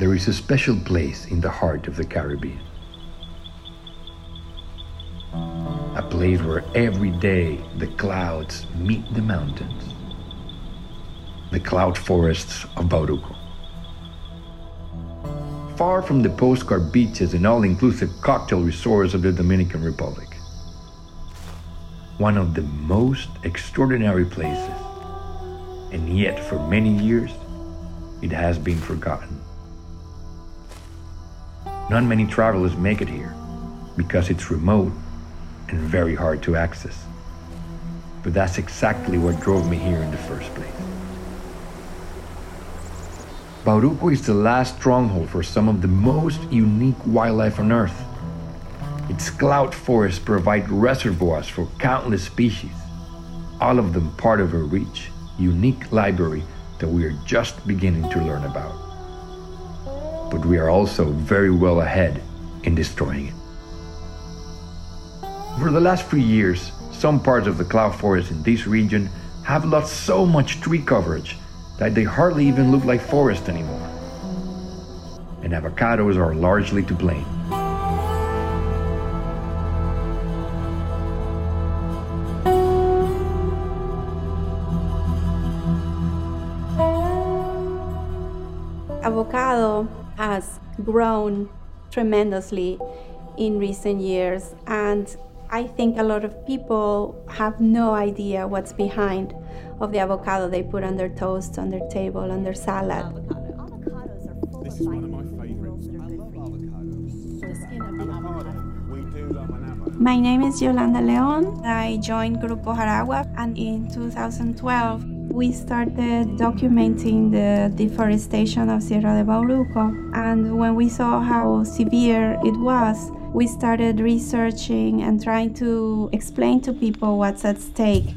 there is a special place in the heart of the Caribbean. A place where every day the clouds meet the mountains. The cloud forests of Bauruco. Far from the postcard beaches and all-inclusive cocktail resorts of the Dominican Republic. One of the most extraordinary places, and yet for many years, it has been forgotten. Not many travelers make it here because it's remote and very hard to access. But that's exactly what drove me here in the first place. Bauruco is the last stronghold for some of the most unique wildlife on Earth. Its cloud forests provide reservoirs for countless species, all of them part of a rich, unique library that we are just beginning to learn about. But we are also very well ahead in destroying it. For the last few years, some parts of the cloud forest in this region have lost so much tree coverage that they hardly even look like forest anymore. And avocados are largely to blame. Avocado has grown tremendously in recent years, and I think a lot of people have no idea what's behind of the avocado they put on their toast, on their table, on their salad. This is one of my favorites. I love avocado. We do love an avocado. My name is Yolanda Leon. I joined Grupo Jaragua, and in 2012, we started documenting the deforestation of Sierra de Bauruco. And when we saw how severe it was, we started researching and trying to explain to people what's at stake.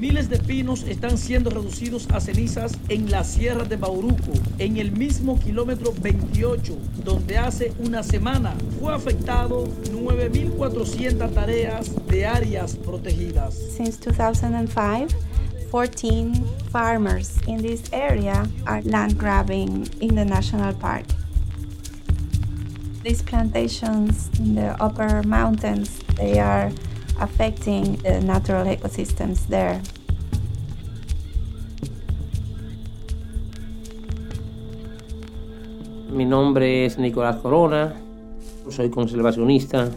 Miles de pinos están siendo reducidos a cenizas en la Sierra de Bauruco, en el mismo kilómetro 28, donde hace una semana fue afectado 9,400 tareas de áreas protegidas. Since 2005, 14 farmers in this area are land grabbing in the national park. These plantations in the upper mountains, they are affecting the natural ecosystems there. Mi nombre es Nicolás Corona, soy conservacionista.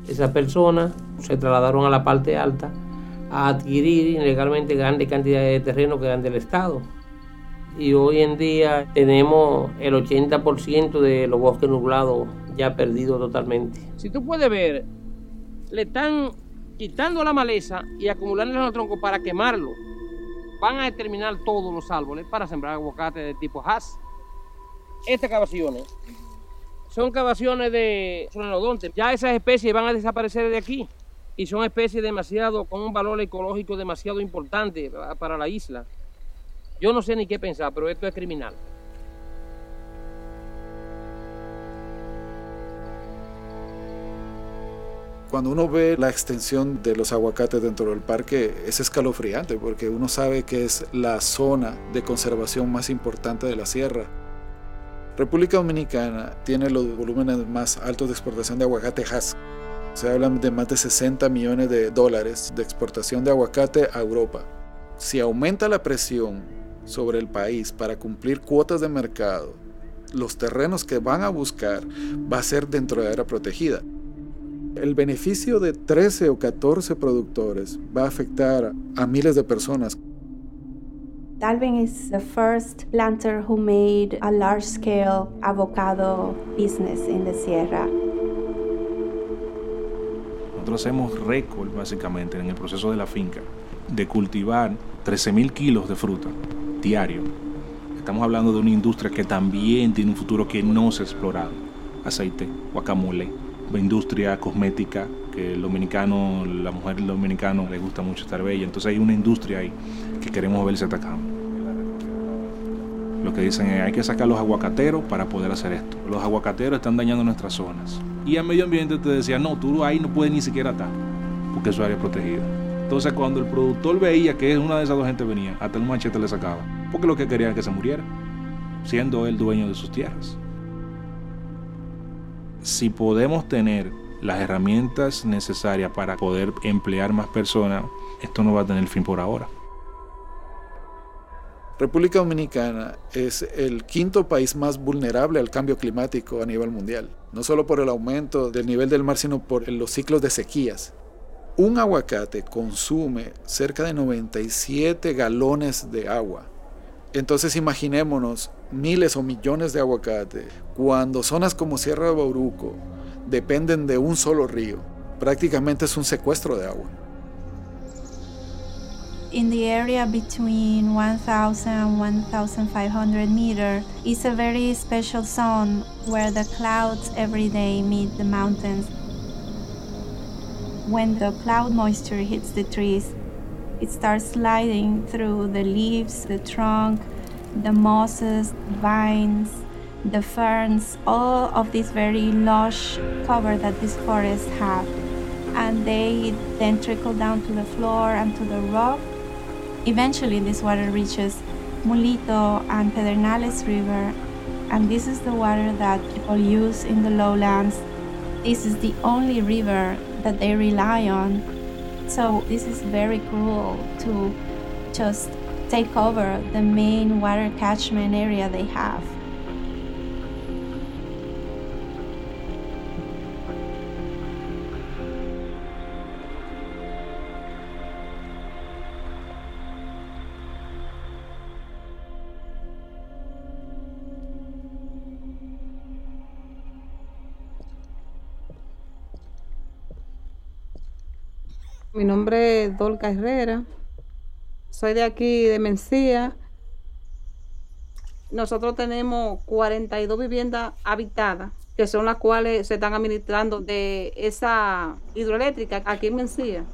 Esas personas se trasladaron a la parte alta a adquirir ilegalmente grandes cantidades de terreno que eran del Estado. Y hoy en día tenemos el 80% de los bosques nublados ya perdidos totalmente. Si tú puedes ver, le están quitando la maleza y acumulando los troncos para quemarlo. Van a determinar todos los árboles para sembrar aguacate de tipo Hass. Estas cavaciones son cavaciones de solenodonte. Ya esas especies van a desaparecer de aquí y son especies con un valor ecológico demasiado importante para la isla. Yo no sé ni qué pensar, pero esto es criminal. Cuando uno ve la extensión de los aguacates dentro del parque, es escalofriante porque uno sabe que es la zona de conservación más importante de la sierra. República Dominicana tiene los volúmenes más altos de exportación de aguacate Hass. Se hablan de más de $60 millones de exportación de aguacate a Europa. Si aumenta la presión sobre el país para cumplir cuotas de mercado, los terrenos que van a buscar va a ser dentro de área protegida. El beneficio de 13 o 14 productores va a afectar a miles de personas. Dalvin is the first planter who made a large-scale avocado business in the Sierra. Nosotros hacemos récord básicamente en el proceso de la finca de cultivar 13,000 kilos de fruta diario. Estamos hablando de una industria que también tiene un futuro que no se ha explorado. Aceite, guacamole, industria cosmética, que el dominicano, la mujer dominicana le gusta mucho estar bella. Entonces hay una industria ahí que queremos verse atacando. Lo que dicen es hay que sacar los aguacateros para poder hacer esto. Los aguacateros están dañando nuestras zonas. Y el medio ambiente te decía, no, tú ahí no puedes ni siquiera estar, porque es área protegida. Entonces cuando el productor veía que una de esas dos gente venía, hasta el machete le sacaba, porque lo que quería era que se muriera. siendo él dueño de sus tierras. Si podemos tener las herramientas necesarias para poder emplear más personas, esto no va a tener fin por ahora. República Dominicana es el quinto país más vulnerable al cambio climático a nivel mundial, no solo por el aumento del nivel del mar, sino por los ciclos de sequías. Un aguacate consume cerca de 97 galones de agua. Entonces imaginémonos miles o millones de aguacates cuando zonas como Sierra de Bauruco dependen de un solo río. Prácticamente es un secuestro de agua. In the area between 1,000 and 1,500 meters is a very special zone where the clouds every day meet the mountains. When the cloud moisture hits the trees, it starts sliding through the leaves, the trunk, the mosses, vines, the ferns, all of this very lush cover that these forests have. And they then trickle down to the floor and to the rock. Eventually, this water reaches Mulito and Pedernales River, and this is the water that people use in the lowlands. This is the only river that they rely on. So this is very cruel to just take over the main water catchment area they have. Mi nombre es Dolca Herrera, soy de aquí, de Mencía. Nosotros tenemos 42 viviendas habitadas, que son las cuales se están administrando de esa hidroeléctrica aquí en Mencía.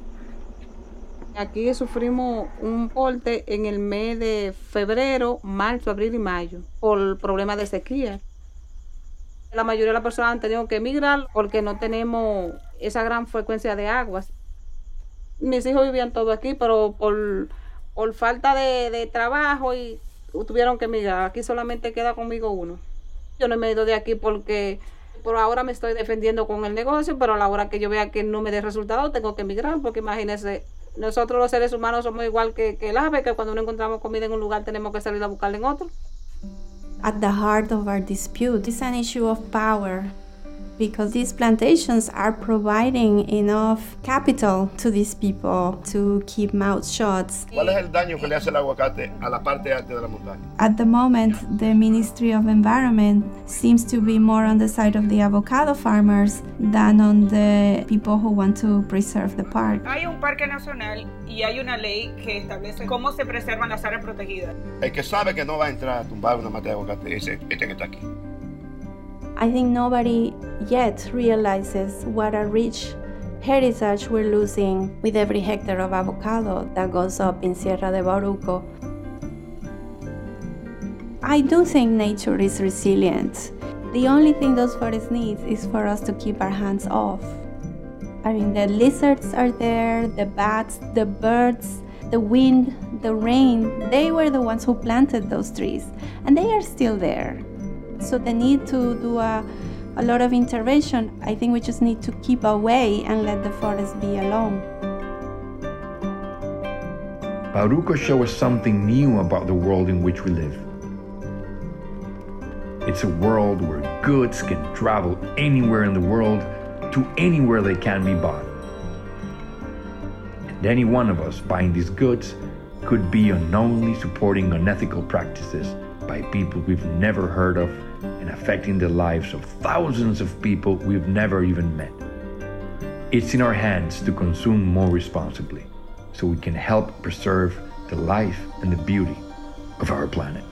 Aquí sufrimos un corte en el mes de febrero, marzo, abril y mayo por problemas de sequía. La mayoría de las personas han tenido que emigrar porque no tenemos esa gran frecuencia de aguas. Mis hijos vivían todo aquí, pero por falta de trabajo y tuvieron que emigrar. Aquí solamente queda conmigo uno. Yo no me he ido de aquí porque por ahora me estoy defendiendo con el negocio, pero a la hora que yo vea que no me dé resultado, tengo que emigrar, porque imagínense, nosotros los seres humanos somos igual que el ave, que cuando no encontramos comida en un lugar tenemos que salir a buscarla en otro. At the heart of our dispute is an issue of power, because these plantations are providing enough capital to these people to keep mouths shut. ¿Cuál es el daño que le hace el aguacate a la parte alta de la montaña? At the moment, the Ministry of Environment seems to be more on the side of the avocado farmers than on the people who want to preserve the park. Hay un parque nacional y hay una ley que establece cómo se preservan las áreas protegidas. El que sabe que no va a entrar a tumbar una mata de aguacate es este que está aquí. I think nobody yet realizes what a rich heritage we're losing with every hectare of avocado that goes up in Sierra de Bauruco. I do think nature is resilient. The only thing those forests need is for us to keep our hands off. I mean, the lizards are there, the bats, the birds, the wind, the rain. They were the ones who planted those trees, and they are still there. So the need to do a lot of intervention, I think we just need to keep away and let the forest be alone. Bauruco shows us something new about the world in which we live. It's a world where goods can travel anywhere in the world to anywhere they can be bought. And any one of us buying these goods could be unknowingly supporting unethical practices by people we've never heard of and affecting the lives of thousands of people we've never even met. It's in our hands to consume more responsibly so we can help preserve the life and the beauty of our planet.